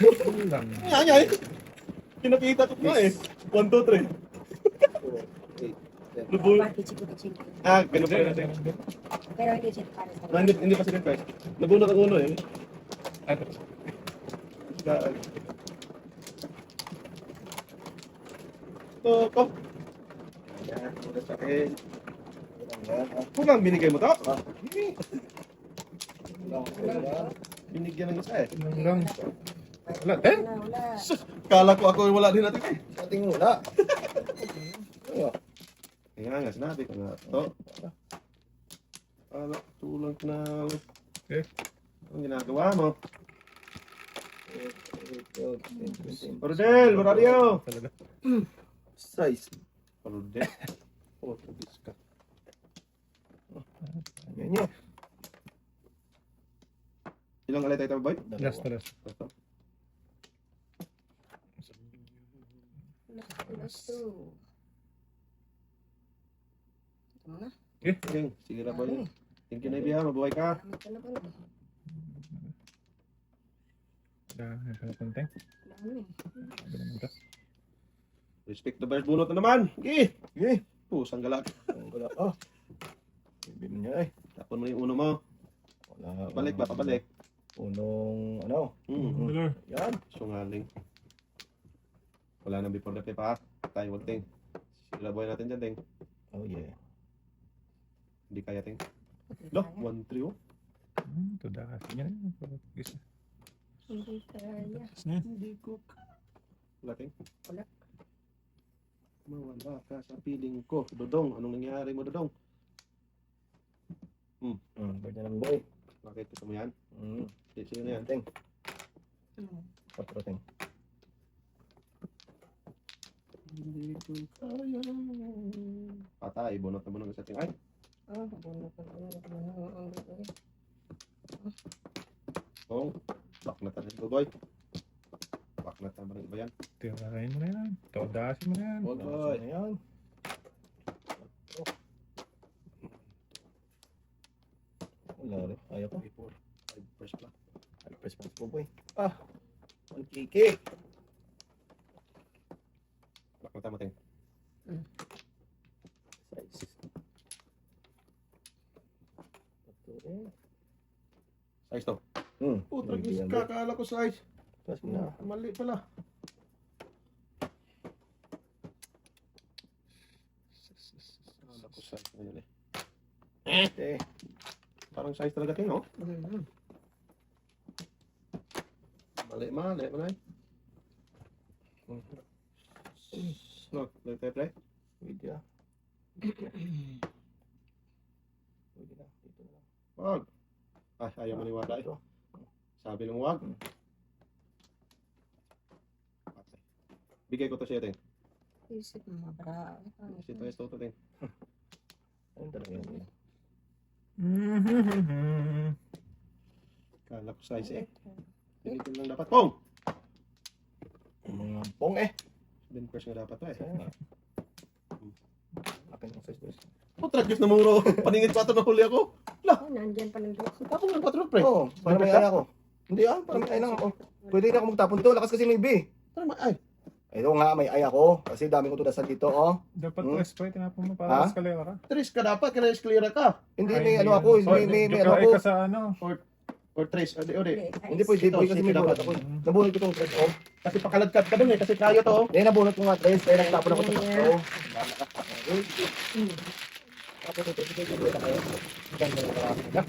Ay. Pinakita ko nga eh. 1, 2, 3. Dapat kichik-kichik. Ganun pa rin natin. Pero hindi siya para sa Hindi pa sila price. Nabunot ang ulo eh. Ko. Yan, muna sa akin. Kung lang binigay mo to? Binigyan ng isa eh. Wala, 10? Wala. Kala ko ako wala din natin eh. Ating wala. Kaya nga, sinabi ko nga. To. Kala, tulang na. Okay. Anong ginagawa mo? Rodel, Boradio! Talaga. Size. Rodel? Oh, tubis ka. Ganyan. Ilang alay tayo, boy? Last na last. Ito. Okay, sige na, boy. Thank you, Naibia. Mabuhay ka. Wala konteng. Respect the bears. Bunot na naman. Sige. Sige. Pusang galak. Wala. Oh. Ibig mo niya eh. Tapon mo yung uno mo. Wala. Pabalik ba? Pabalik. Unong ano. Yan. Sungaling. Wala nang before the pay pa. Tayo, wag ting. Sila boy natin dyan, ting. Oh yeah. Hindi kaya, ting. Loh, 1-3 oh. Ito dahil niya rin. Gisa. Hindi kaya. Hindi ko. Wala, ting. Wala. Mawala ka sa piling ko. Dodong, anong nangyari mo, Dodong? Pwede naman boy. Bakit ito mo yan? Sino yan? Ting. Patro ting. Hindi ko kaya. Patay, bunot na bunot sa ting. Ay, oh, baknatan ito, boy. Baknatan ba ng iba yan? Tirahin mo na yan. Taudasin mo na yan. Oh, boy. Ayan. Wala rin. Ayaw ko. 5 first pa. Press po boy. Ang kiki. Baknatan mo, ting. Size. Size to. Putra, Hindi yan, boy. kakala ko size. Press mo na. Mali pala. Kakala ko size na yun eh. Okay. Parang size talaga, ting, oh. Mali, malay. No, play. Pwede ah. Pwede na. Dito na lang. Wag. Ay, ayaw maniwala eh. Sabi ng wag. Patay. Bigay ko to siya, ting. Isip mo, bra. Ito, ting. Ayun talaga yun. Kala ko size eh. Dito lang dapat. Pong! Mga pong eh. Then first nga dapat to eh. Kaya nga. Akin ang size boys. Putra, Diyos na muro. Paningin 4 na huli ako. Nandyan pa ng doon. Tapos ng 4 pre. Oo, para may anak ko. Hindi para may anak ako. Pwede na ako magtapon to. Lakas kasi may B. Ay, Ito nga, may ay ako. Kasi dami kong tudasan dito, oh. Dapat Hmm? press pa. Tinapon mo Ha? para eskalera ka. trace ka dapat. Kaya clear ka. Hindi, Ay, may hindi ano yan. ako. May ano Deploy ako. ka sa ano. Or trace. Ode. Hindi pwede, boy, kasi may bunot ako. Nabunot ko itong tres, oh. Kasi pakaladkad ka dun eh. Kasi kaya to. Hindi, nabunot ko nga tres. Kaya nagtapon ako sa sakto. Tapos ito, ito kayo. Ganda na parang.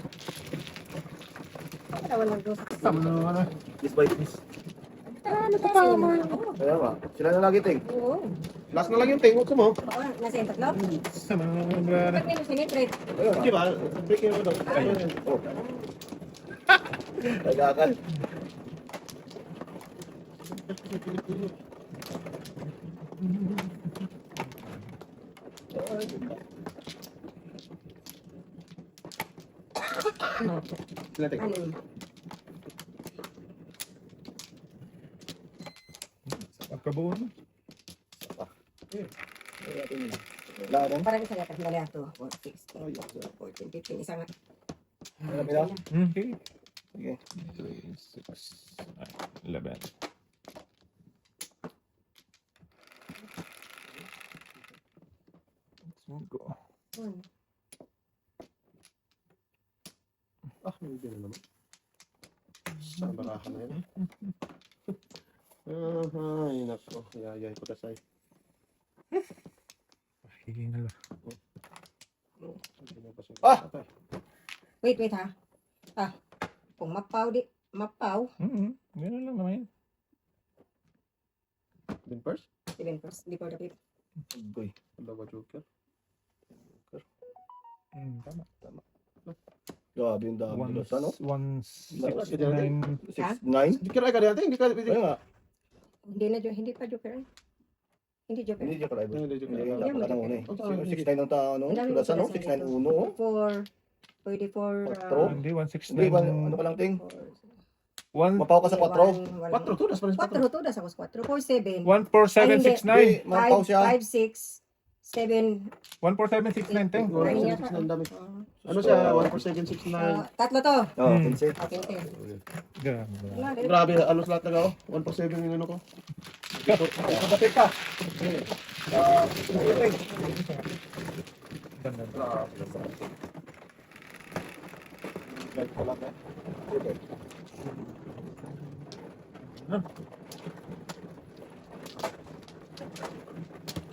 Walang doon. Tama na ano. This by this. Ano tayo? Kaya ba? Sila na lagi, ting. Oo. Last na lang yung ting. Huwag mo. Oo, nasa yung tatlo. Sama na brada. Pag may sinitrate. Kaya ba? Di ba? Breaking mo daw. Oh. Tagakan. Sila ting. Ano? Pagkabuo mo. Wala rin. Parang isa natin. Dali ato. 4, 6, 8, 14, 15. Isa nga. Wala ba? Okay. Sige. 3, 6, 9, 11. One. Ah, hindi na naman. Sa barahan na yun. Ay, nako. Yayay ko dasay. Hihingal. Ah! Wait, ha. Kung mapaw, Ganun lang naman yun. Din first? 7 first, before the pip. Boy. Dalawa joker. Tama. Grabe yung dami nila sa ano? 169. 6-9? Hindi ka na hindi ka Ayun nga. Hindi pa joker. Hindi joker. Hindi dyan ka live. Hindi joker. Hindi yung dapat una eh. Oo. 6-9 ang ano? Ang dami Tulas ano? ko 6-9 uno oh. Pwede for... Quattro? Hindi, Hindi, 169. ano ka lang ting? 1 Mapaw ka sa 4. 4 tudas pa rin. 4 to, das ako 4. 4, 7. 14769. Mapaw siya. 5, 6, 7. 14769 teng. Wala. Ayun 146 yata. ang dami. Ano siya? 14769. Tatlo to. Oo, 15. Okay, okay. Grabe. Grabe, alos lahat na ako. 147 yung ano ko. Kapatid ka.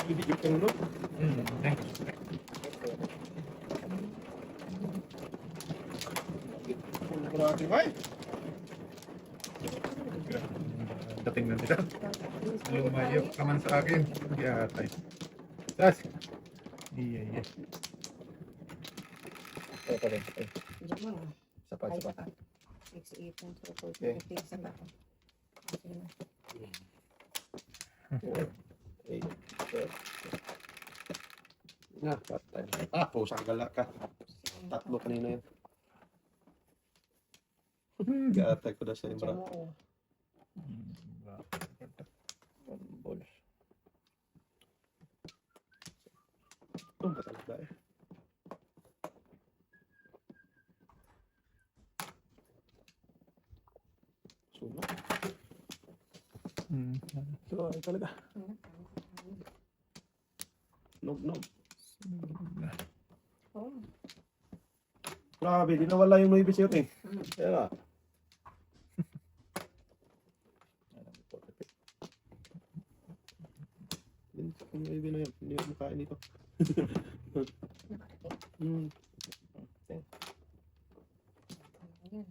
Hindi yung no? Grabe, ay. Dating na nila. Lumayo ka man sa akin. Hindi atay. Tas. Iya. Ito pa rin. Ay, Diyan mo. isa pa, isa pa. 6, 8, 9, 12, Okay. 14, 15, isa pa. Eight, 12. Nga, patay. Ah, pusang gala ka. Tatlo kanina yun. Gatay ko na sa Diyan imbra. mo. Ball. Ito ba talaga eh? Suno. So, ay talaga. Nog. Oh. Grabe, di nawala yung 9 sa'yo eh. Kaya nga. Yung 9 na yun. Hindi yung makain dito. Hmm. Ayan.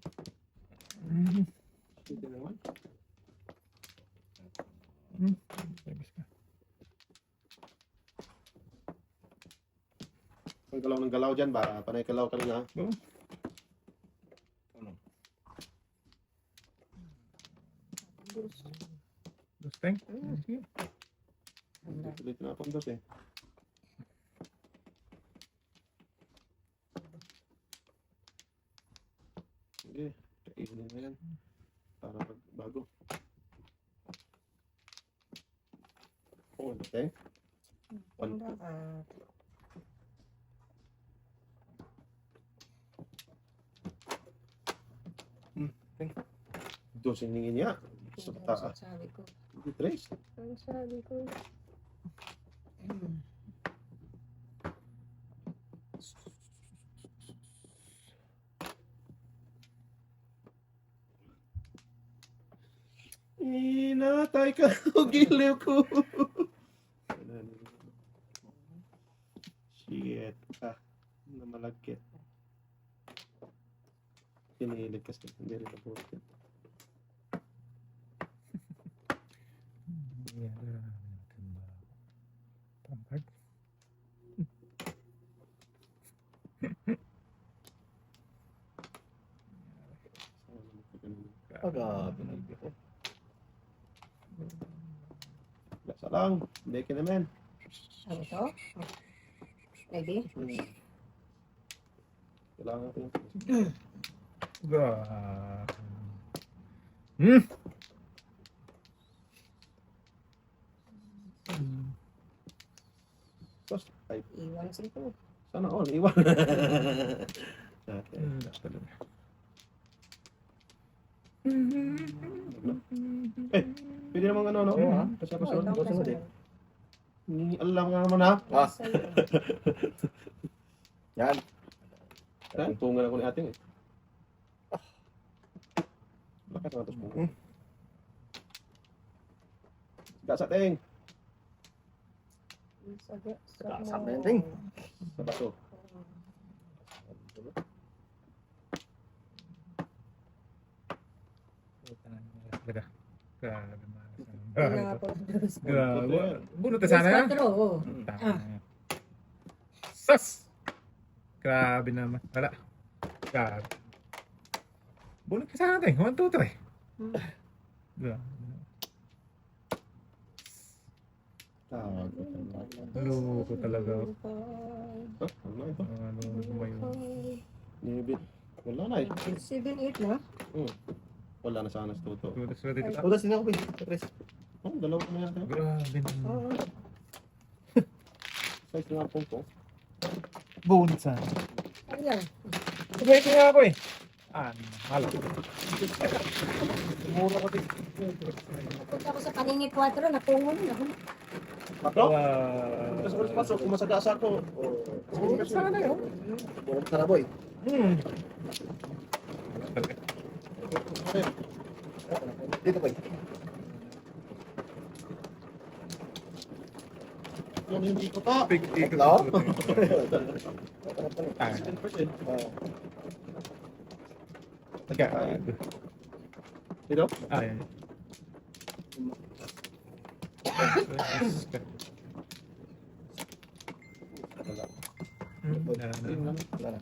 Hindi naman. Ang galaw ng galaw dyan ba? Panay galaw ka na. Dos teng. Tuloy na akong dos eh. Sige, kainin na yan. Para magbago. Oh, okay. One. Dos hiningin niya. Sa taas. Sabi ko. Hindi tres. Ang sabi ko. Inatay ka. Giliw ko. Shit. Ah, namalagkit. Pinilit kasi. Hindi rin nabuti. Tampad. Agabi na ito. Lasa lang. Hindi ka naman. Ano to? Ready? Kailangan natin. Tapos, ay, Iwan sito. sana all. Iwan. Okay. Eh, pwede naman ano, no? Oo, ha? Kasi ako Oh, sunod. ikaw sunod kasi. eh. Alam nga naman ha. Ah. Yan. Yan, tungan ako ni ating eh. Lakas nga ito sa bunga. Gasa ting. Sa Ting. Sa baso. Talaga. Grabe malas. Wala po. Grabe. Bunot na sana yan. Quatro, oo. Tama. Sus! Grabe naman. Wala. Grabe. Bunot ka sana natin. 1, 2, 3. Grabe. Loko talaga. Ano ito? Ano gumayo. Nibit. Wala na eh. 7-8 na. Wala na sana sa toto. Tudas ready to. Tudas din ako, Bay. Tres. Oh, dalawa na yata. Grabe naman. Oo. Size nga pong to. Bunot sana. Ayan. Sabay ko nga ako eh. Mahal. Mura ko din. Punta ko sa Panini 4, natungo na ako. Patro? Tapos ulit pasok, kung masagasa ko. Sana yun. Buong ka na, boy. Dito, boy. Yung hindi ko to. Big ikot. Hello? 10%. Gago. Dito? Ay. Wala. Wala na. Wala na.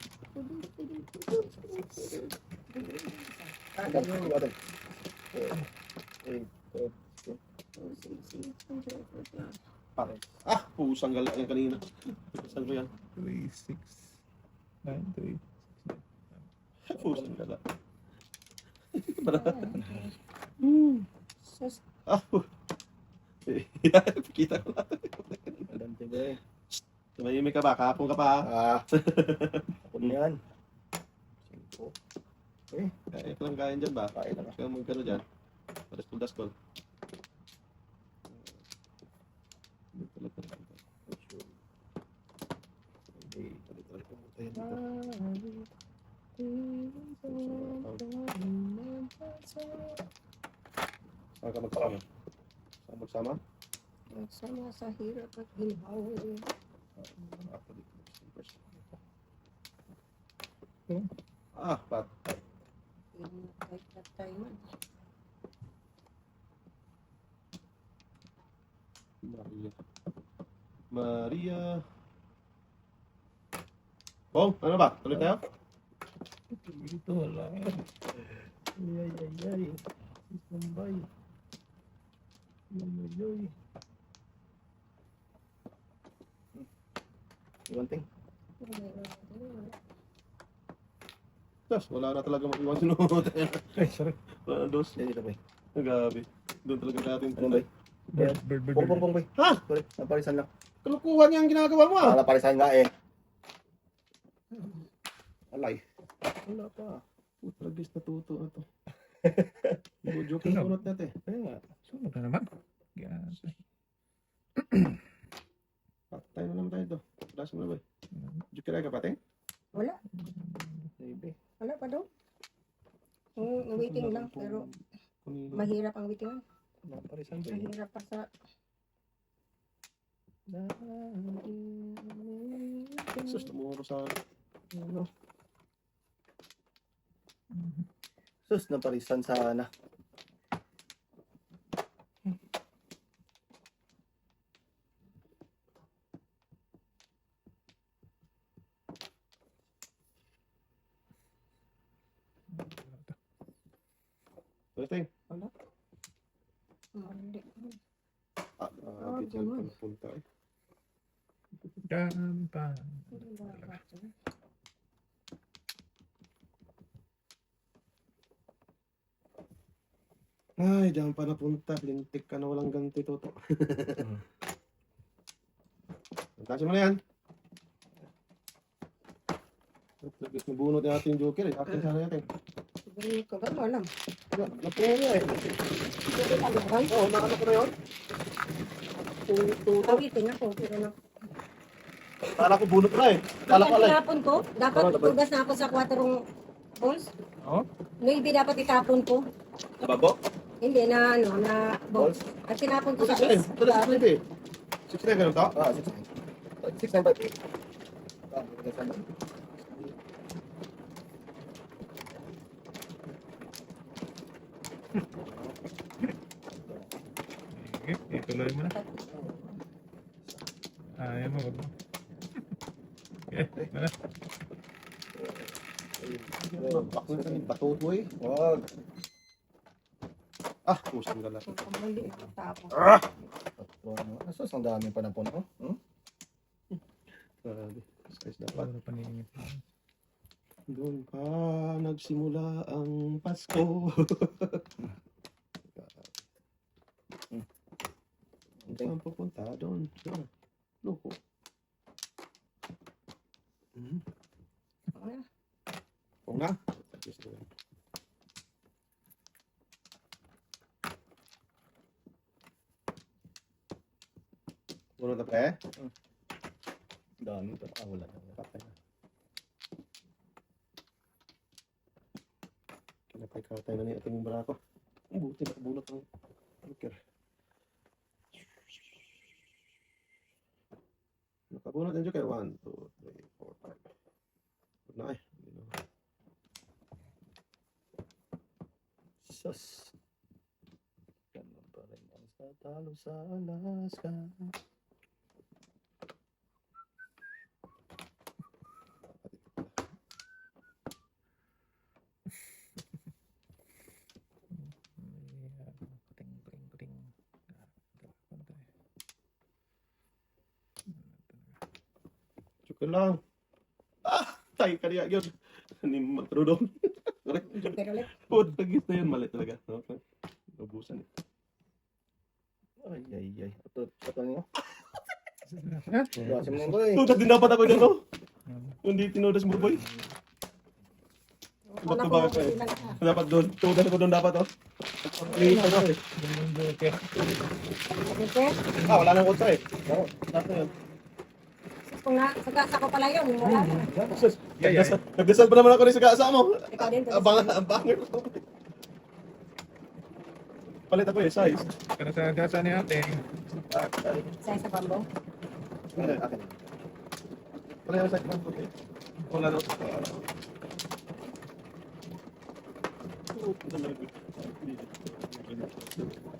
Ah, pusang gala yan kanina. Saan ko yan? 3, 6, 9, 3. Pusang gala. Sus, Ah, kita ko lang. Dante, boy. Tumahimik ka ba? Kahapon ka pa ha? Ako yan. 5. Kaya ko lang kain dyan ba? Kain na ka. Kaya magkano dyan? Daskol. Saan ka magsama? Saan magsama? sama sa hirap at ginhawa. Ah, patay. Kahit patay man. Maria. Bong, ano ba? Tuloy tayo? Ito, wala. Ay. Isambay. Ay. Iwanting. Tapos, wala na talaga mag-iwan sinunod. Ay, sorry. Wala na dos. Yan dito, boy. Ang gabi. Doon talaga natin. Ano, boy? Bird. Pong, boy. Ha? Sorry, naparisan lang. Kalukuhan niya ang ginagawa mo ah. Naparisan nga eh. Alay. Wala pa. Tragis na tuto na to. Joke na unot natin. Kaya nga. Sunog na naman. Yan. Patay na naman tayo to. Last mo na ba? Joke ka pating? Wala. Maybe. Wala pa daw. Waiting lang, pero mahirap ang waiting. Naparisan, boy. Mahirap pa sa... Sus, namuro sa Ano? Sus, naparisan sana. Testing. Mali. Bigyan ka na punta eh. Gampan. Ay, diyan pa napunta. Lintik ka na walang ganti toto. Kasi mo na yan. Nagis na bunot yung ating joker eh. Akin sana natin. Siguro ko ba? Alam. Napuno niya eh. Oo, nakano ko na yun. Awitin ako, pero na... Kala ko bunot na eh. Kala ko Kaya alay. tinapon ko. Dapat Tama, dapat. tugas na ako sa 4 balls. Oo. Maybe dapat itapon ko. Nababo? Hindi na ano, na balls. At tinapon ko sa 6'9". is. Ito na 6'9". 6'9" ganun to? Ah, 695. Ah, 695. Sige, ituloy mo na. Ayaw mo, wag mo. Okay, wala. Bakit na kami bato mo eh. Wag. Ah, pusang gala. Mali, tapon. Asos, ang dami pa ng puno. Grabe. Guys, dapat. Wala pa ningit. Doon pa nagsimula ang Pasko. Saan pupunta? Doon. Saan? Loko. Oo nga. Puno na pre? Ang dami pa. Ah, wala na. Patay na. Kinapay-katay na niya ating barako. Ang buti nakabulot ng anchor. Nakabulot ng joker. 1, 2, 3, 4, 5. Good na eh. Sus. Ganun pa rin ang sa talo sa Alaska. Joker lang. Ah! Tayo ka niya yun. Ni Matrudong. Pero ulit. Put, tagis na yun. Mali talaga. Okay. Ubusan eh. Ay, ay, ay. Ito niyo. Ha? Gasim mo boy. Tudas din dapat ako dyan, no? Hindi tinudas mo, boy. Wala Ba't ko ba ka eh? bilang ka. Dapat doon. Tudas ako doon dapat, oh. Lipat ako eh. Okay. Okay? Ah, wala nang kontra eh. Oo, dapat yun. Kung sa ko pala yun, wala na. Sus, Yeah, yeah. nagdasal pa naman ako rin sa gasa mo. Ikaw din. Ang banger. Palit ako eh, size. Para sa gasa ni ate. Sa bambo. Hindi, akin. Palit ako size. Wala na.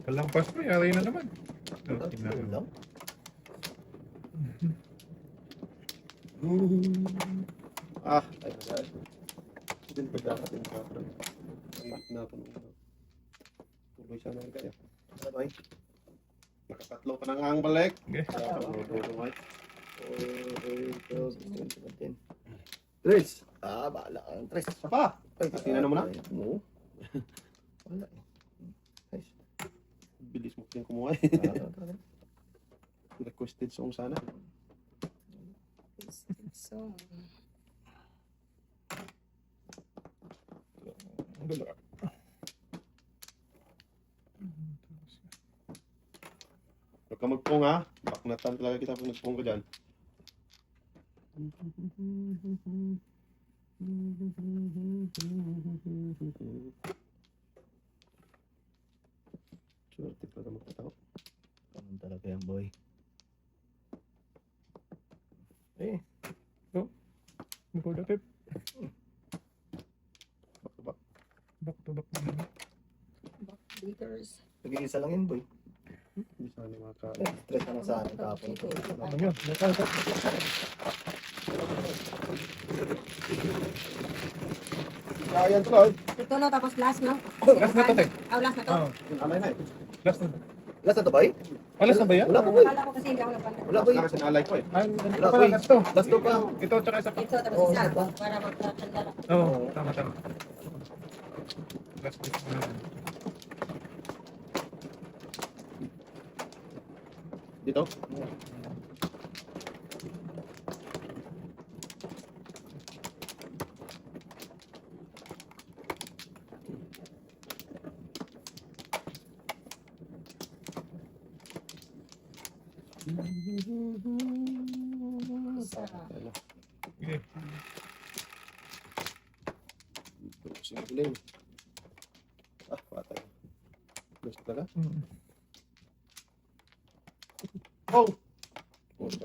Kalampas mo, yari na naman. Oh, tingnan mo. Lang. Ah, ay, din pa dapat yung kapro. Ilit na ako nung tuloy siya na kaya. Ano boy? Nakatatlo pa nang ang balik. Okay. Tres. Ah, bahala ka. Tres. Isa pa. Ay, Tingnan mo na. Oo. Wala eh. Nice. Bilis mo din kumuha eh. Requested song sana. So, Huwag ka magpong ha. Baknatan talaga kita pag nagpong ka dyan. Swerte pa ka magkatao. Ganun talaga yan boy. Eh. Go. Go the pip. Back to back. Back to back. liters. Nag-iisa lang yun boy. Hindi sana maka... Tres na lang sa akin tapon. Ano yun? Kaya to lang. Ito no, tapos last no? Last na to, te. Oh, last na to. Oh, Alay na eh. last na. Last na to boy? Last na ba yan? Wala po boy. Akala ko kasi hindi ako napala. Wala boy. Kasi nalay ko eh. Ay, Wala ito pala, boy. last to. Last to pa. Ito, tsaka isa pa. Ito, tapos Oo, isa. isa pa. Para magtatanda lang. Oo, tama, tama. Last piece na. Dito? Isa. Ano? Sige. Singiling. Ah, patay. Gusto talaga? Mm. Oh!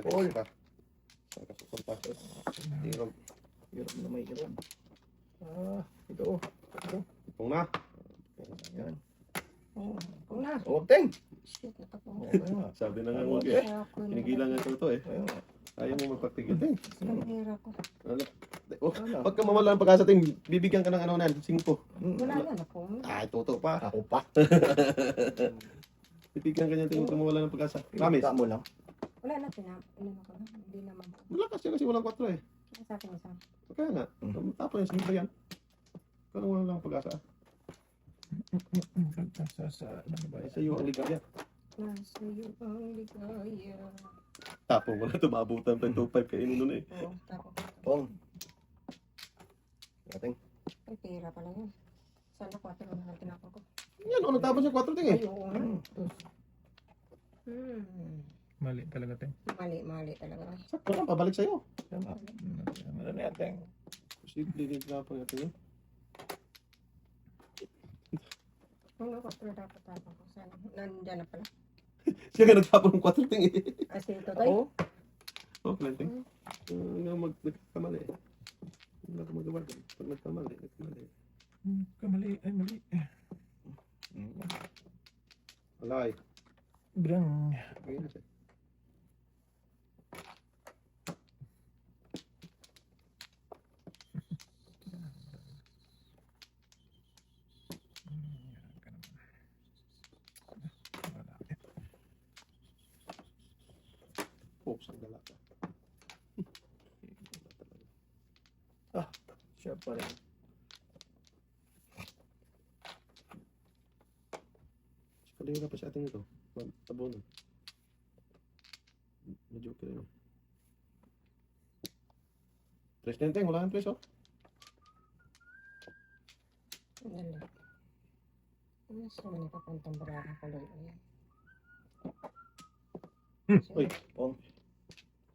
Paul. Ka. Saan ka pupunta? Hirap. Hirap na may hirap. Ito. Itong na. Yan. Oh, kung na. Huwag ting. Shit, natapos. Okay nga. Sabi na nga huwag eh. Ako na. Kinigilan nga ito eh. Ayun nga. Ayaw mo magpagtigil din. Ang hirap ko. Ano? Oh, Ano? pag ka mawala ang pag-asa ting, bibigyan ka ng ano nan, 5. Wala na ako. Ay, toto pa. Ako pa. Bibigyan ka niyan ting kung mawala ng pag-asa. Promise. Kita mo lang. Wala na, ano ko na. Hindi naman. Wala kasi walang 4 eh. Ano sa akin isa? Kaya nga. Tapos yung simple yan. Kung wala ng pag-asa. Ano ba? Sa iyo ang ligaya. Nasa iyo ang ligaya. Tapos wala tumabutan pa yung 2.5 kainin nun eh. Oo, tapos. Pong. Ating. Ay, pera pala yun. Sana 4 lang natin ako ko. Yan, ano tapos yung 4 ting eh. Ay, oo nga. Mali talaga tayo. Mali talaga. Sakto lang, pabalik sa'yo. Tama. Ano na ating. Posible din na pa natin yun. Ano, 4 dapat ako ko. Sana. Nandiyan na pala. Siya nga nagtapon ng 4 ting eh. Kasi ito tayo. Oh, planting. Nga nagkamali eh. Hindi ako magawa doon. Pag nagkamali. Kamali. Ay, mali. Alay. Brang. Ayun na siya. Oh, sandala ka. Siya pa rin. Kalira pa sa ating ito. Tabo na. Medyo okay rin. Presidente, wala kang tres oh. Dali. Ano sa mga papuntang baraha ko lang. Uy, Pong.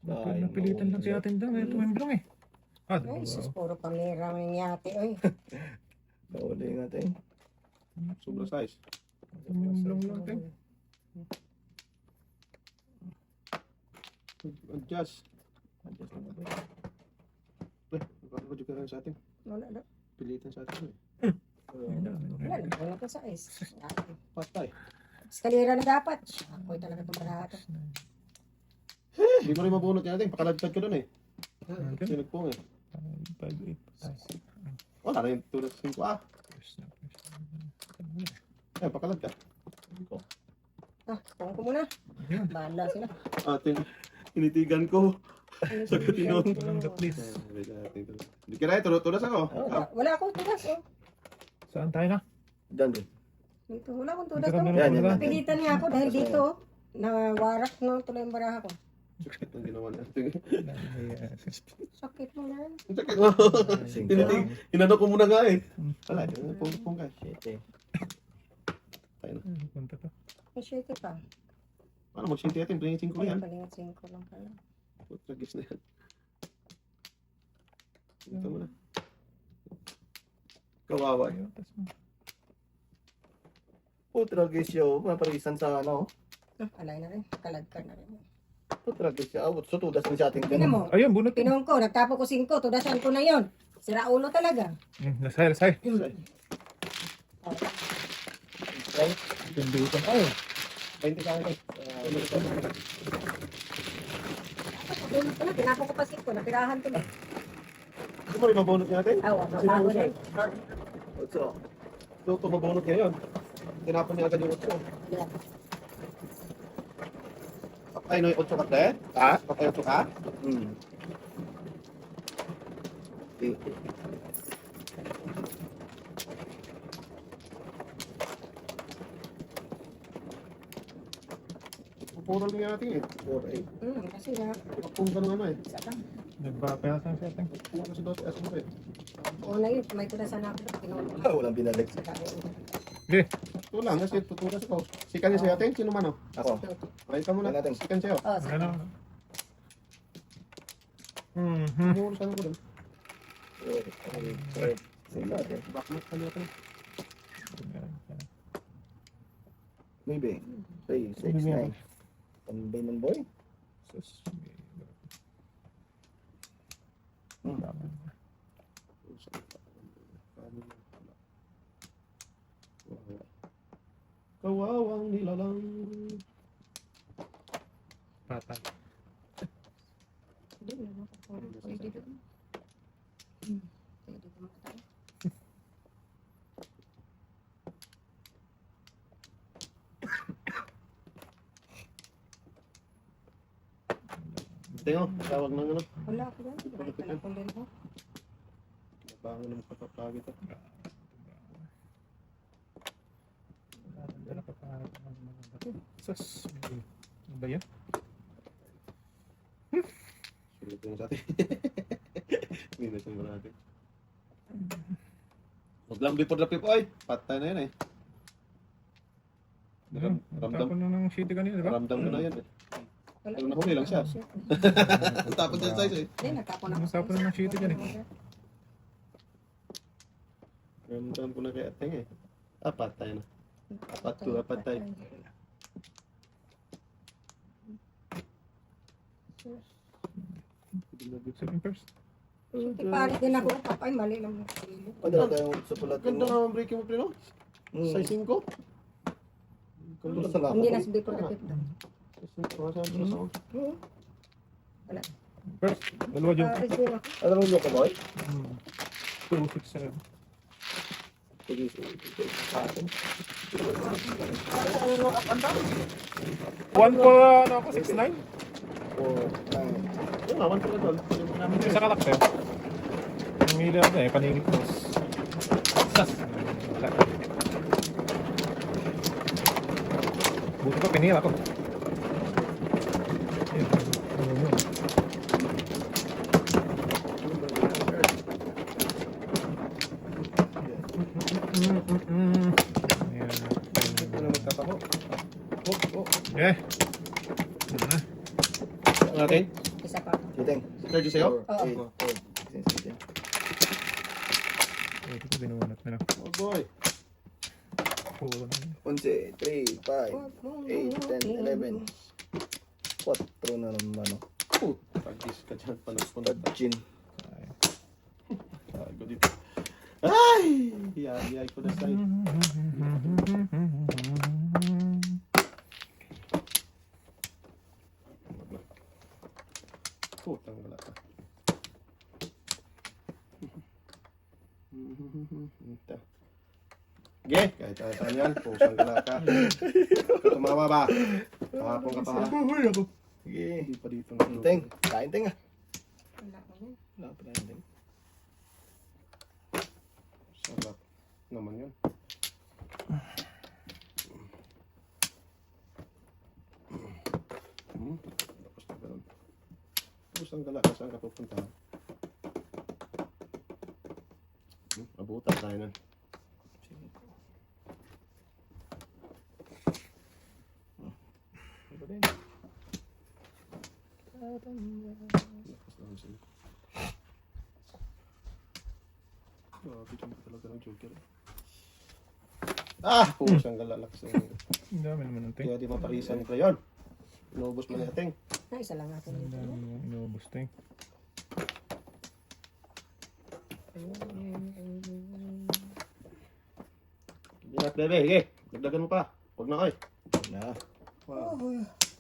Napilitan lang si atin doon. Ito yung brang eh. Ah, Ay, sus, puro kamera mo yung yate. Oy, Nauli natin. sobrang size. Ito yung brang lang tayo. Adjust. Adjust na ba? Nakakadyo ka rin sa atin. wala na. Pilitan sa atin. Wala na, wala ko sa ice. Patay. Eskalera na dapat. Ako'y talaga itong baraha to. Hindi mo rin mabunot yan natin. Pakalagtad ka dun eh. Kasi nagpong eh. 5, 8. Wala na yung tulad sa 5 ah. Ayan, pakalagtad. Pong ko muna. Bahala sila. Ating tinitigan ko. Sa katinon. Please. Hindi ka na, tulas ako. Wala akong tudas. Oh. Saan tayo na? Diyan din. Dito, wala akong tudas. Dito ka Oh. meron Yan, talaga. Napilitan niya ako dahil dito. Nawarak no tuloy yung baraha ko. Sakit ang ginawa natin. Sakit mo na. Ang sakit mo. Tinitig. Inano ko muna nga eh. Wala, pong ka. Shit eh. Tayo na. Punta to. May shake pa. Paano mag-shinti natin? Pringin ko Ay, yan. palingasin ko lang pala. Tragis na yan. Ito mo na. Kawawa. Ayutas mo. Putragis siya. Maparisan sa ano. Alay na rin. Kalagkar na rin. Putragis siya. So tudas din sa ating Tingnan mo. Ayun, bunot. Pinong ko. Nagtapo ko 5. Tudasan ko na yon. Sira ulo talaga. Lasay, lasay. Right? Pindutan tayo. 20 ka akin. Ulo ko na. Tinapo ko pa 5. Napirahan ko na. Gusto mo rin mabunot natin? Awa. Bago din. So, ito mabunot ngayon. Tinapon niya agad yung 8. Yeah. Patay na yung 8 ka pre? Ha? Patay 8 ka? Pupurol nga natin eh. Kasi nga. Pupung ka ng ano eh. Isa lang. Nagpapayasan siya atin. Pupung ka sa 12 S mo eh. Oo na yun. May tudasan ako. Pinong ko. Walang binalik. Sige. Ito lang, kasi tutulas ako. Sikan niya sa atin, sino man oh? Ako. Ay ka muna, Yan natin. sikan sa'yo. Oh, sige. Ano? Muro sana ko doon. Bakit kanya ka na? Maybe. 3, 6, 9. Tambay man boy. Sus. Kawawang nilalang. Patay. Hindi, wala ko. Pwede doon. Pwede ko makatayo. Tingnan, tawag ng ano. Wala ako doon. Wala akong din ho. Nabangon ng kapapagit. Sus. Ano ba yan? Sulit yung sa atin. Minus yung natin. Huwag lang before the pip, oy. Patay na yun eh. Ramdam. Tapon na ng city kanina, di ba? Ramdam ko na yan eh. Wala. Pero nahuli lang siya. Shit. Ang tapon dyan size eh. Hindi, natapon ako. Natapon na ng shitty dyan eh. Ramdam ko na kay Ateng eh. Ah, patay na. Patay. Seven first. Pare din ako. Papay, mali lang. Padala tayo sa pulatan Ganda mo. nga ang breaking mo, Prino. Size 5. Tulad sa Hindi lapa. na sabi ko na pip. Wala. First. Dalawa dyan. Pare din ako. Ano mo yung boy? 2, 6, 7. One po, ano ako, 6'9"? Yung naman pala doon. Yung sa kalak sa'yo. Ang mili ako eh, paningit ko. Sas! Wala. Buti pa pinira ko. Ito na magkatako. Eh. Ang atin? Isa pa. Siteng. Sergio sa'yo? Oo. Ito ko binunot na lang. Oh boy. Puro na. 11, 3, 5, 8, 10, 11. 4 na naman. Pag-dis ka dyan. Panagpunod. Chin. Tago dito. Ay! Hiyay ko na sa'yo. Putang wala ka. Ge, kahit saan yan, pusang gala ka. Tumawa ba? Kahapon ka pa ha? Uy ako. Sige. Hindi pa dito. Teng. Kain teng ah. Wala ko yun. Wala pa tayong teng. Sarap naman yun. Tapos na ganun. Pusang gala ka, saan ka pupunta? Abutan tayo na. Ito din. Lakas naman sila. Bigyan ko talaga ng joker. Ah! Pusang gala, lakas naman. Ang dami naman ng ting. Kaya di maparisan ko yun. Inubos mo na yating. Na, isa lang natin Ang dito. dami yung inubos ting. Hindi na, bebe. Sige, dagdagan mo pa. Huwag na kayo. Na. Wow.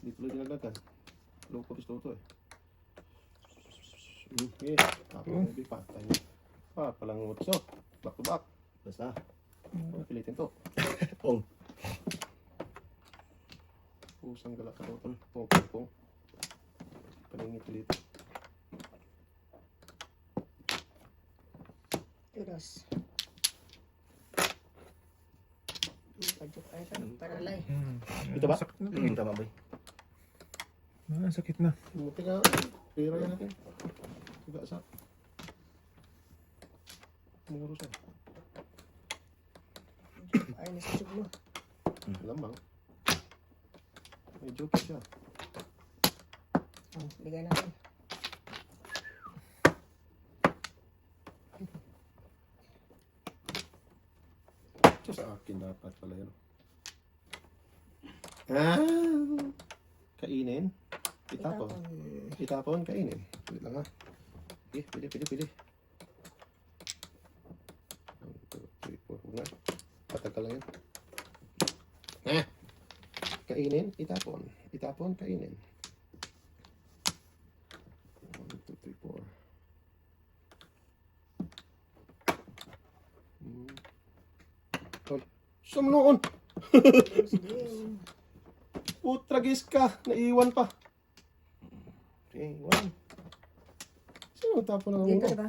Hindi tuloy dinagdagan. Loko pisto to eh. Okay. Ako bebe, patay niya. Palang utso. Back to back. Basta. Pilitin to. Pong. Pusang galak ka doon. Pong. Palingit ulit. Tudos. Pagjuk ay ka. Paralay. Ito ba? Sakit na. Tama ba? Sakit na. Muti ka. Pira yan natin. Tiga sa. Muro siya. Ay, nasa mo. Lamang. May joker siya. Bigay natin. Sa akin dapat pala yun. Ah! Kainin. Itapon. Itapon, kainin. Pwede lang ha. Pwede. 1, 2, 3, 4. Huwag na. Patagal lang yan. Kainin, itapon. Itapon, kainin. 1, 2, 3, 4. Hoy, sumnoon! Sige. Putragis ka! Naiwan pa! Okay, 1. Sino tapon ng Dito, ulo? diba?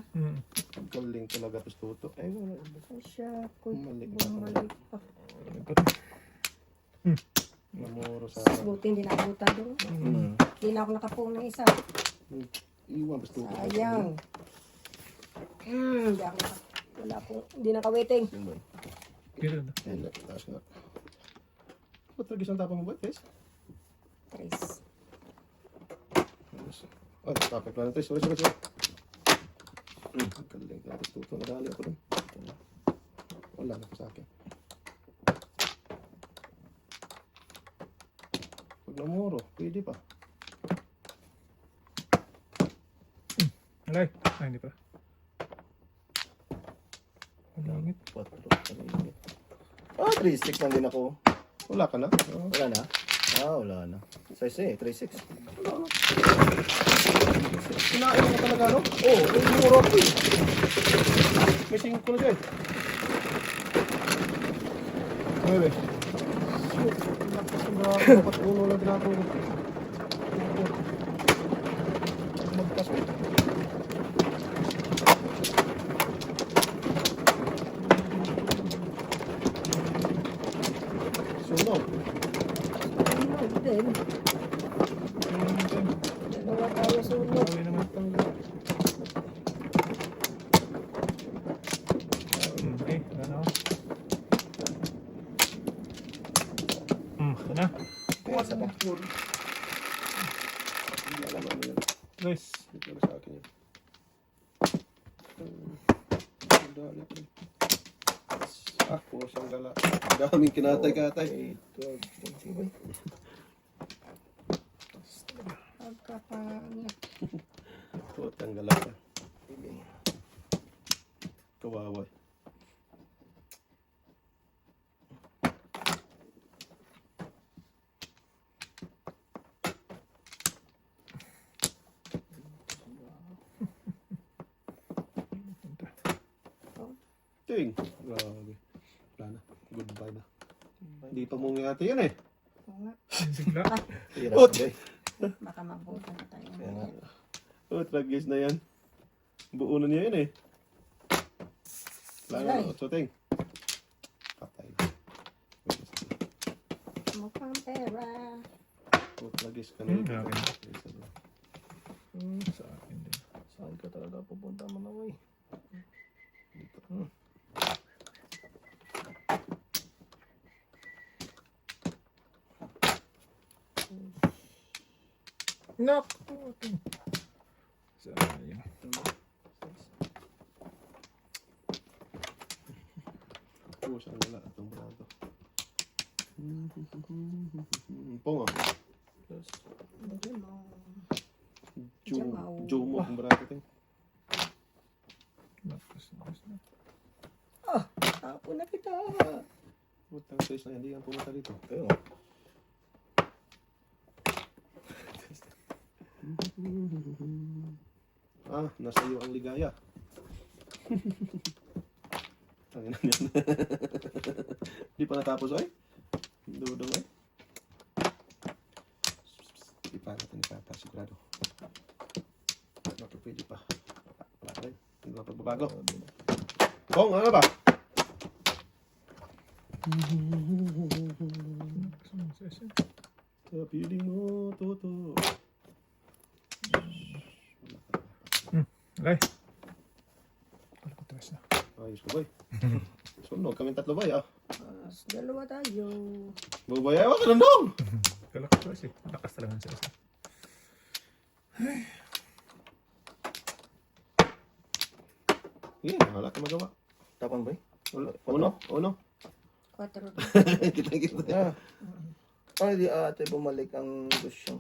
Galing talaga tos tuto. Ay, wala. Ay, siya. Bumalik. Bumalik pa. Namuro sa... Buti hindi nakabutan doon. Hindi na ako nakapong ng isa. Iwan tos tuto. Sayang. Hindi ako wala akong, hindi nakawaiting. Yun ba? Dito na. Ayun, taas nga. Putragis ang tapon mo ba, Tess? Tres. Oh, topic lang ito. Sorry. Galing ka tos tuto. Nadali ako dun. Wala na po sa akin. Pag namuro, pwede pa. Alay. Ay, hindi pa. Malangit. 4. Ah, 3-6 lang din ako. Wala ka na? Wala na? Ah, wala na. Size 3-6. Kinain mo talaga, no? Oo, may namuro ako eh. May 5 na siya eh. Nueve. Lakas ng braso. Dapat uno lang din ako. Magkas mo. Sunog. Sunog din. Dalawa tayo sunog. Bawi naman ito. Okay, wala na ako. Ito na. Kuwasa pa. Hindi alam ano yun. Guys. Dito na sa akin yun. Dali ko. Pusang gala. Daming kinatay-katay. 12. Sige ba? Pagkapangit. Pusang gala ka. Kawawa. Ting. Grabe. Wala na. Goodbye na. Hindi pa mong ate yan eh. Oo nga. Sigla. Hirap, Ot! boy. Baka mabutan na tayo. Kaya nga. Oh, tragis na yan. Buo na niya yan eh. Wala Ay. na. Ting. Patay. Mukhang pera. Oh, tragis ka na. Okay. Dito. Sa akin din. Saan ka talaga pupunta mo na, boy? Naku! Sayang. Pusang gala itong brado. Pongo. Hindi mo. Jumo ang brado ting. Lakas na. Tapo na kita. Putang size na hindi yan pumunta dito. Kaya nga. Nasa iyo ang ligaya. Tangin na yan. Di pa natapos ay? Dudong ay? Di pa natin ipata sigurado. Bakit pwede pa? Wala ka rin. Hindi ba pagbabago? Bong, ano ba? Sa piling mo, Toto. Alay. Wala ko tres na. Ayos ka, boy. Sunog kami tatlo, boy, ah. Dalawa tayo. Boy, ayaw ka lang daw. Kala ko tres eh. Lakas talaga ng tres. Sige, wala ka magawa. Tapon, boy? Uno. 4. Kita-kita. Ah. Ay, di ate bumalik ang gusto.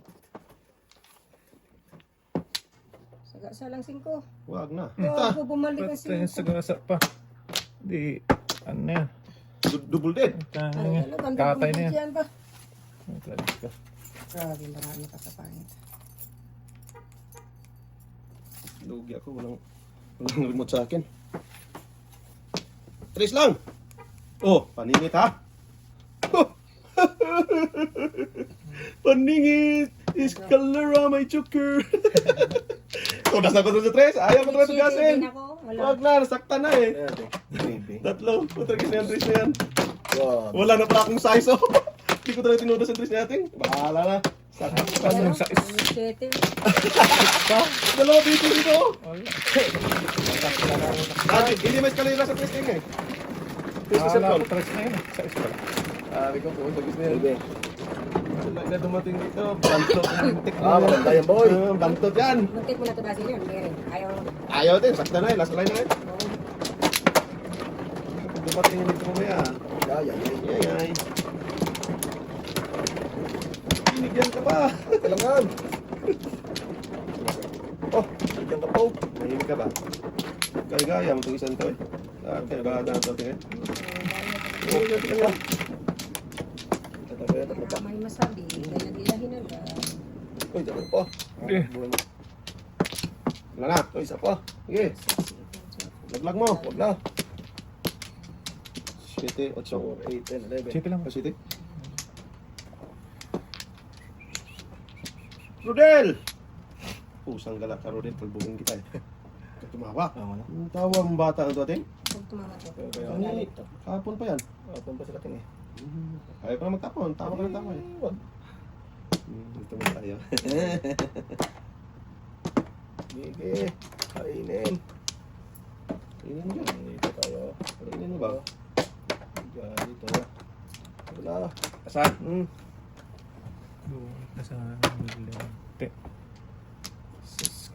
Sagasa lang 5. Wag na. Bago bumalik ang Ba't tayo 5. sa gasa pa? Di, ano na yan? Double dead. Tanga Ay, yan. talagang Katay na double yan. dyan ba? Talaga. Grabe, marami pa sa pangit. Lugi ako. Walang remote sa akin. 3 lang. Oh, paningit ha. Oh. Paningit. Iskalara may choker. Tunas na ko doon sa 3. Ayaw ko doon sa gasin. Hindi ako, wala. Wag na, nasaktan na eh. Ate, baby. 3. Putragis na yan, 3 na yan. Wow. Wala na pala akong size oh. Hindi ko talaga tinudas ang 3 natin. Bahala na. Saktan ka Ano na. sa is? 7. Dalawa dito dito. Ay, Hindi may eskalera sa 3 eh. Akala ko tres na yun. Sa is pala. Sabi ko po, sa gusto yan. Baby. Wala na dumating dito. Bantot na lintik mo. Maganda yan, boy. Bantot yan. Muntik mo na ito kasi yun. Hindi rin. Ayaw. Ayaw din, sakta na eh. Last line na eh. Dumating yun dito mamaya. Ay, ay, ay. Ay, ay. Binigyan ka pa. Kailangan. Oh, nandiyan ka po. Mahimik ka ba? Gaya-gaya mo itong isang to eh. Kaya ba na ito eh? Oo, yan tingnan. Ito ba yan? Tatlo pa. May masabi. Kaya nag-ilahin na. Uy, dalawa pa. Eh. Wala na. Uy, isa pa. Sige, laglag mo. Huwag na. 7, 8. 4, 8, 10, 11. Sipi lang. City. Rodel! Pusang galak ka, Rodel. Pulbugin kita eh. Tumawa. Tama na. Ang tawa mong bata ang ating? Huwag tumawa to. Kaya Galit to. Kahapon pa yan. Kapon pa sila ting eh. Ayaw pa na magtapon. Tawa ka ng tawa eh. Wag. Dito mo tayo. Sige. Kainin. Tingnan mo dyan. Dito tayo. Tingnan mo ba? Diyan, dito. Wala. Asan? Doon na sa lente. Sus,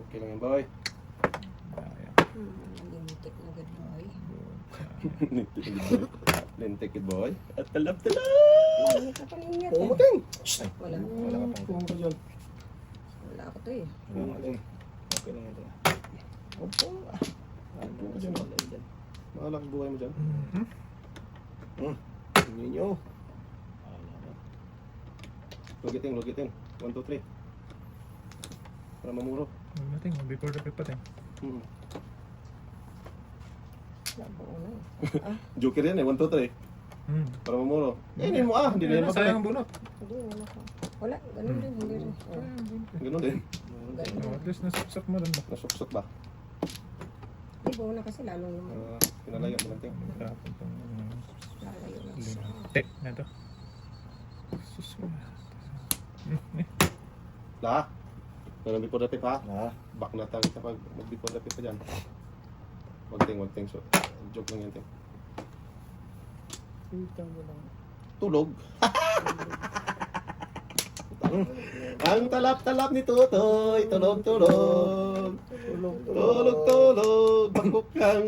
Okay lang yan, boy. Limited na good boy. Lentek it, boy. At talap-talap! Hindi ka paningit eh. Pumuting. Wala. Wala ka pang Kung ka dyan. Wala ako to eh. Wala nga din. Okay lang ito. Opo. Ano ka dyan? Wala dyan. Mahalak buhay mo dyan. Tingnan nyo. Lugitin, lugitin. 1, 2, 3. Para mamuro. Mating, before the pipating. Labo na eh. Joker yan eh, 1, 2, 3. Para mamuro. Hindi mo hindi na yan Sayang ang mapalay. bunot. Hindi, wala ka. Wala, ganun din. Hindi rin. Ganun din. Ganun. At least nasuksak mo rin ba? Nasuksok ba? Di ba una kasi lalong naman. Pinalayo mo lang ting. Tapos itong Lalayo na. lente na ito. Sus, La. Ganun before the pip ha? Ah. Back na tayo kapag mag-before the pip pa dyan. Wag ting. So, joke lang yan ting. Tulog. Ang talap-talap ni Tutoy. Tulog-tulog. Tulog. Tulog-tulog. Bakok kang.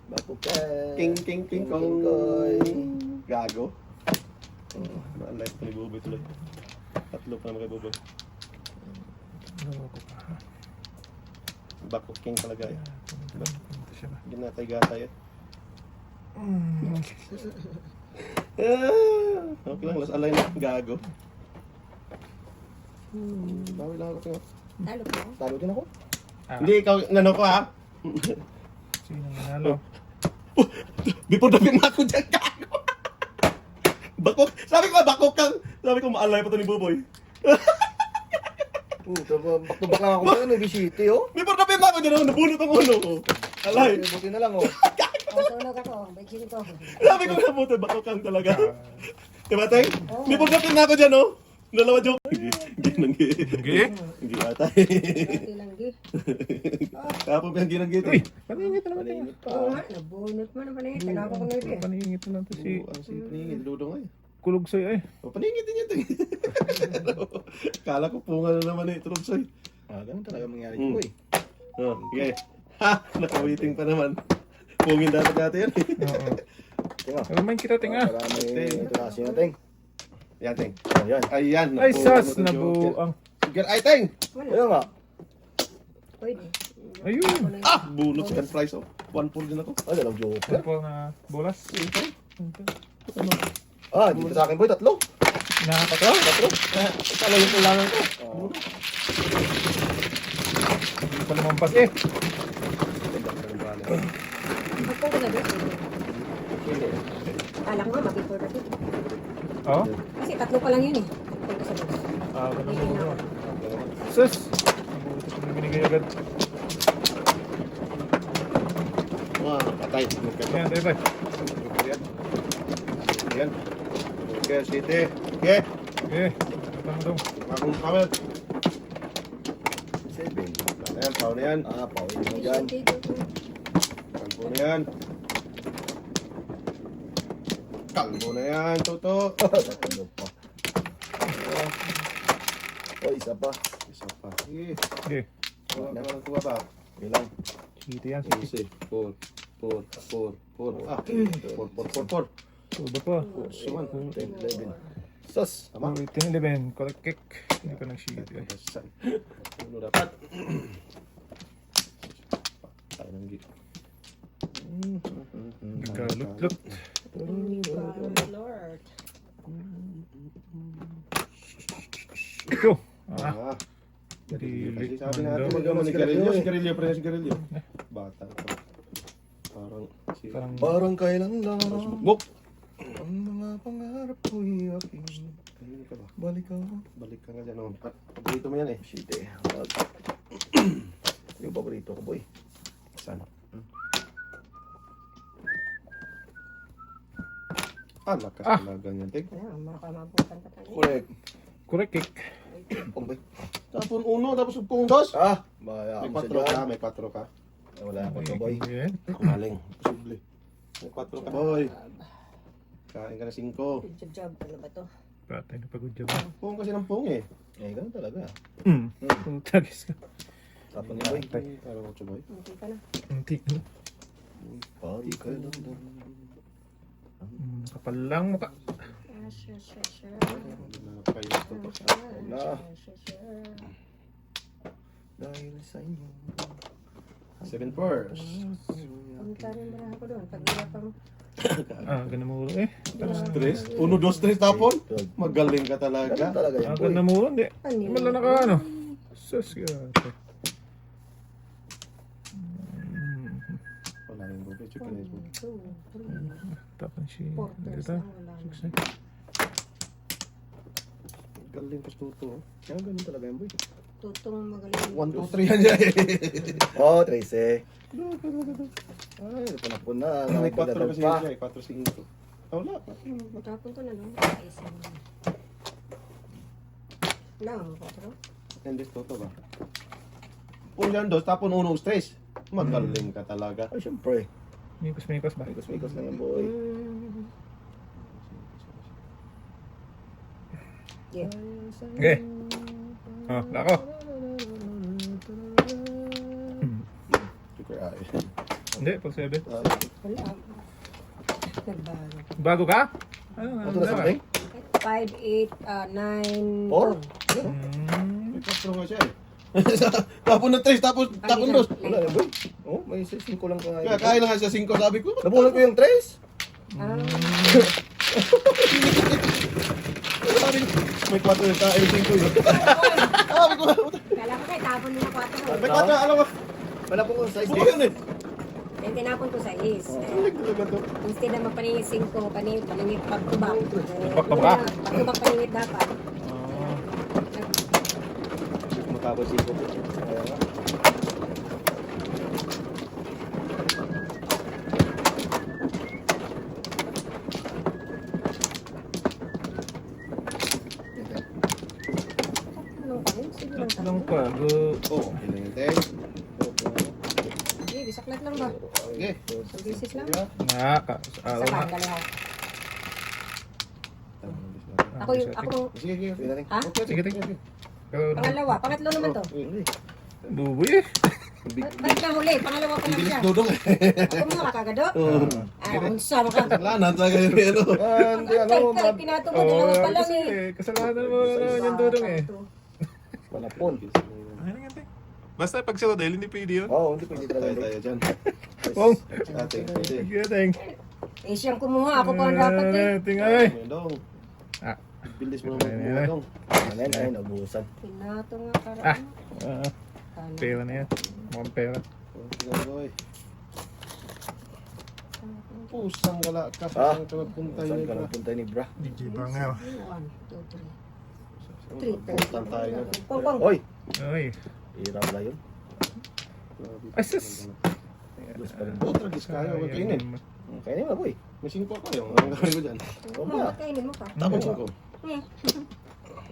Bakukay. King kong. Koy. Gago. Maalay pa ni Buboy tuloy. 3 pa naman kay Buboy. loko ka. Bakok king talaga eh. Ito siya ba? Ginatay-gatay eh. Okay lang, last alay na. Gago. Bawi lang ako sa'yo. Talo ko. Talo din ako. Hindi, ikaw, nano ko ha? Sino nanalo? Before the film ako dyan, gago. Bakok, sabi ko bakok kang. Sabi ko maalay pa to ni Buboy. Back to back lang ako sa ano, Bisiti, oh. Before the film ako dyan, nabunot ang ulo ko. Alay. Buti na lang, oh. Sunog ako. Baikin ko. Sabi ko nabuto, bakok kang talaga. Diba, Teng? Oo. Before the film ako dyan, oh. Dalawa joke. Ginanggi. Sige. Ginatay. Hindi lang di. Kapag yung ginanggi ito. Uy, paningit na naman Paningit ito. pa. Oo nga, nabunot mo na pala eh. Tinapa ko na ito eh. Paningit na lang ito si Ang sipringin, ludo nga eh. Kulog sa'yo eh. O, paningit din yan, Teng. Kala ko punga na naman eh, tulog sa'yo. Ganun talaga mangyari ko, eh. Oh, okay. Ha! Nakawiting pa naman. Pungin dapat natin yan eh. Oo. Tinga. Main kita tinga. Marami ito na sinating. Yan, Teng. Ayan. Ayan. Ay, nabuo sas, mo to, nabuo Joker. ang... Joker, ay, Teng! Wala. Ayan nga. Pwede. Ayun. Ah! Bunot second prize, oh. 1-4 din ako. Ay, dalang joker. Ito po na bolas. Ah, dito sa akin boy, tatlo. Nakakatawa. Tatlo. Kala yung kulangan ko. Hindi pa lumampas eh. Magpong ko na doon. Kala ko nga, mag-report ako. Oo. Kasi tatlo pa lang yun eh. Magpong ko sa doon. Ganun mo naman. Sus! Mabuti kung binigay agad. Ah, patay. Yan, tayo tayo. Joker yan. Yan. Joker, City. Okay. Okay. Tama daw. Akong kamel. 7. Ayan, pao na yan. Ah, pawin mo dyan. Kalbo na yan. Kalbo na yan, Toto. Tatlo pa. Oh, isa pa. Isa pa. Sige. Okay. Walang kuha ba? Ilang. City yan. City. 4. Ah, 4. Tuba pa. Suman. 10, 11. Sus. Tama. 10-11. Correct kick. Hindi pa nag-shit eh. Uno dapat. Tayo ng git. Nagkalut-lut. Lord. Ito. Ah. Ah. Dari Kasi lit. sabi natin, Mando. mag-ano, sigarilyo, sigarilyo, pre, sigarilyo. Bata ito. Parang, Parang kailan lang Bok! ang mga pangarap ko'y aking Kanina ka ba? balik ako. Balik ka nga dyan, oh. Paborito mo yan eh. Shit eh. Yung paborito ko boy. Saan? Ah, lakas talaga niyan, Tek. Ayan, makamabutan ka tayo. Correct. Correct kick. Boy. Tapos uno, tapos kung dos. Ah! Baya May mo 4 sa dyan. ka, may 4 ka. Wala ako to boy. Yan. Maling, posible. May 4 ka, boy. Kain ka na 5. Good job. Ano ba to? Patay na pagod dyan. Pung kasi ng pung eh. Eh, ganun talaga. Kung tagis ka. Tapon niya boy. Parang 8 boy. Hindi ka na. Antik na. Parang kailan lang. Kapal lang mukha. Nakakayos to to. Na. Dahil sa inyo. 7 fours. Punta rin ba ako doon? Pag-iwa pang... Ganun mo eh. Stress. 1, 2, 3 tapon. Magaling ka talaga. Ganun talaga yan boy. Ganun mo hindi. Wala na ka ano. Sus gata. Wala yung bubay. Check na yung bubay. Tapan siya. Porters Dito. lang wala. Success. Galing ka tuto. Yan, ganun talaga yan boy. Tutong magaling. 1, 2, 3 yan yan eh. Oh, Tracy. Ay, panapon na. May 4 Nagdadal kasi pa. yan eh. 4, 5. Oh, wala. Matapon ko na no? Isa. Lang, 4. Hindi toto ba? Kung yan dos, tapon 1, 3. Magaling ka talaga. Ay, syempre. Mikos ba? Mikos-mikos na yan boy. Yeah. Okay. Oh, lako. Super ay. Hindi, pag 7. Wala. Nagbago. Bago ka? Ano nga? Ito na something? 5, 8, 9, Four? May 4 nga siya eh. Tapon ng 3, tapon dos. Wala yan boy. Oh, may 5 lang ka nga. Kaya kain na nga siya 5, sabi ko. Nabunod ko yung Trace. Sabi ko, may 4 yung kain 5 yun. Sabi ko, Kala ko kay tapon mo na 4. may 4, alam mo. Wala po kung size. Buko yun eh. Then tinapon ko sa is. Galing talaga to. Instead na magpaningit 5, paningit pagtubak. Pagtubak? Pagtubak paningit dapat. Matapos ito. Kaya nga. Anong kanin? Sige lang. Tatlong pago. Oh, ilang Sige, bisaklat lang ba? Sige. Sa bisis lang. Naka. Araw Sa na. kalahat. Ah, Ako yung, ako yung, Sige, sige. Sige na rin. ha? Okay, Sige, sige. Pero Pangatlo naman to. Hindi. buboy eh. Balik na huli, pangalawa pa lang Bilis siya. dudong eh. Ako mga kagado. Oo. Ay, unsa mo ka. Kasalanan talaga yun ano. Hindi, ano, Tay, pinato mo, dalawa pa lang kasi eh. kasalanan mo yung dudong eh. Palapon. Ano nga tayo? Basta pag sa hotel, hindi pwede yun. Oo, hindi pwede talaga. Tayo dyan. Pong! Ate, pwede. Sige, teng. Eh, siyang kumuha, ako pa ang dapat eh. Tingay. Dong. Ah. Bilis mo naman kumuha dong. Ano yan, ay, nabuhusan. Pinato nga para Ah. ano. Pera na yan. Mukhang pera. Tingnan ko eh. Pusang wala ka. Ah, Saan ka nagpunta saan yun? ka nagpunta ni Bra? DJ Banger. 1, 2, 3. Puntan tayo na. Pong. Oy! Oy. Hirap na yun. Ay, sus! Diyos pa rin. Oh, tragis kayo. Huwag kainin. Kaya naman, boy. May 5 ako yung. Ang gawin ko dyan. Oo ba? Kainin mo pa. Tapos 5. Eh,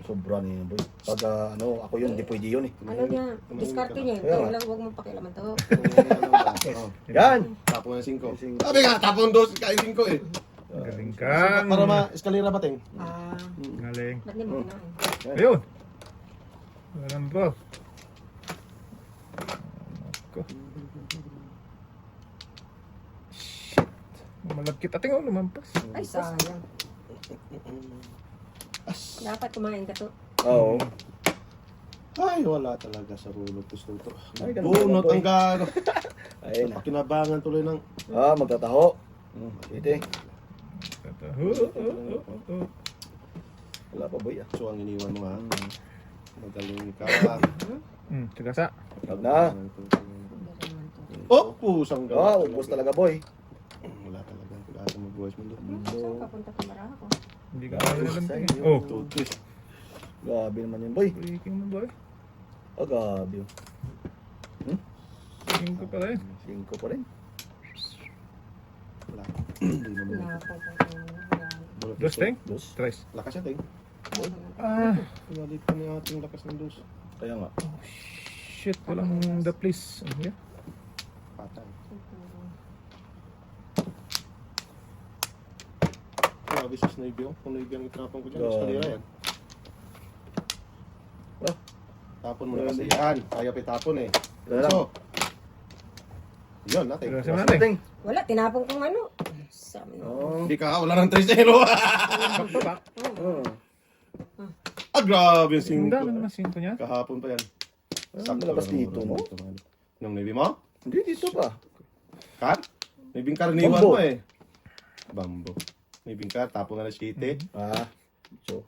Sobra ni boy. Pag ano, ako yun, di pwede yun eh. ano niya, diskarte niya. Kaya nga. Kaya lang, huwag mong pakialaman to. Yan! Tapon ng 5. Sabi nga, tapon 2, kain 5 eh. Galing kang. Para ma-eskalera ba, Ting? Ah, Galing. ba't di mo kinain? Ayun. Walang bro. Ako. Shit. Malagkit. Ating ako lumampas. Ay, sayang. Dapat kumain ka to. Oo. Ay, wala talaga sa rulog. Gusto ito. Ay, ganun Bunot ba, boy? ang gano. Ayun na. Pakinabangan tuloy ng... Ah, magtataho. Ite. Wala pa boy ah. So, ang iniwan mo ha. Magaling ka. Tigasa. Wag na. Oh, pusang Ah, gawa. ubos talaga boy. Wala talaga. Wala sa mag-voice mo doon. Saan ka punta kumara ako? Hindi ka alam na lang. Oh. Toothpaste. Grabe naman yun boy. Breaking mo boy. Ah, grabe yun. Breaking ko pala yun. 5 pa rin. Wala. Hindi naman. Wala. Dos, Teng? Dos. Tres. Lakas yan, Ting. Ah. Pinalit pa niya ating lakas ng dos. Kaya nga. Shit. Walang the place. Ano yan? Patay. Grabe sa Navy oh. Kung Navy ang itrapon ko dyan, Grabe. eskalera yan. Ah. Tapon mo na kasi yan. Kaya pitapon eh. Wala lang. So, yun natin. Tigasa natin. Ting. Wala, tinapon kong ano. Sabi mo. Oo. Hindi ka, wala ng 3-0. Back to back. Oo. Ah, grabe yung Ang dami 5. naman 5 niya. Kahapon pa yan. Ang malabas dito, no? Yung Navy mo? Hindi, dito pa. Car? Navy car niwan Bambo. mo eh. Bambo. Navy car, tapon na ng shitty. Ah. So,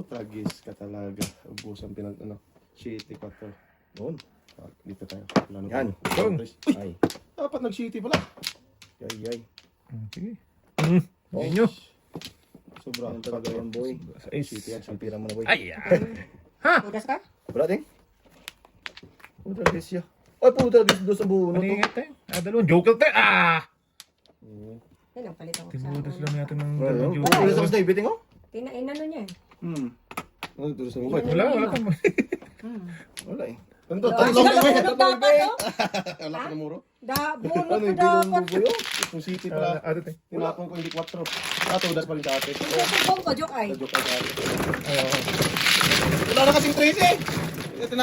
Tragis ka talaga. Ubusan pinag, shitty pa to. noon. Ah, dito tayo. Wala na Yan. pa. Yun. Uy, Ay. dapat nag-shitty pala. Yay, yay. Sige. Oh. Inyo. Sobra. Yan talaga yan, boy. Sa ace. Shitty yan. Sampira mo na, boy. Ay, Udas ka? Wala, Ting. Puta, Alicia. Ay, puta, dos ang buo na to. Paningat tayo. Dalawang joker tayo. Yan ang palit ako sa Tinudas lang natin ng Wala, dalawang puta, joker. sa David, Ting, oh. Inano niya eh. Ano ito sa Wala. mabay? Wala ka. Wala eh. Ano Wala, tatlong dapat mabay? dapat to. Wala ka na muro? Bunot Ano ko yung dapat. binong bubuyo? Yung city pala. Ano tayo? Tinapon ko hindi 4. Tudas pa rin sa ate. Susumbong ko, joke ay. Sa joke ay sa ate. Oo. Wala na kasing 13. Tinapon